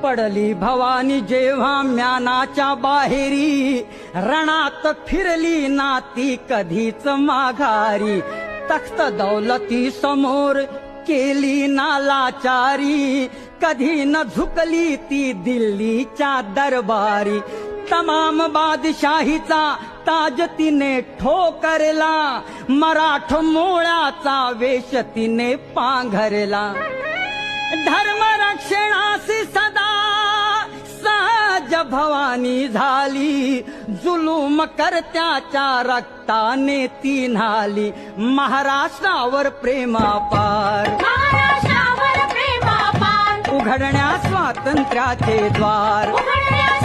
पडली भवानी जेव्हा म्यानाच्या बाहेरी, रणात फिरली ना ती कधीच माघारी. तख्त दौलती समोर केली ना लाचारी, कधी न झुकली ती दिल्लीच्या दरबारी. तमाम बादशाहीचा ताज तिने ठोकरला, मराठ मोळाचा वेश तिने पांघरला. धर्म रक्षणासी सदा सहज भवानी झाली, जुलूम करत्याच्या रक्ताने ती न्हाली. महाराष्ट्रावर प्रेमापार, महाराष्ट्रावर प्रेमापार, उघडण्या स्वातंत्र्याचे द्वार, उघडण्या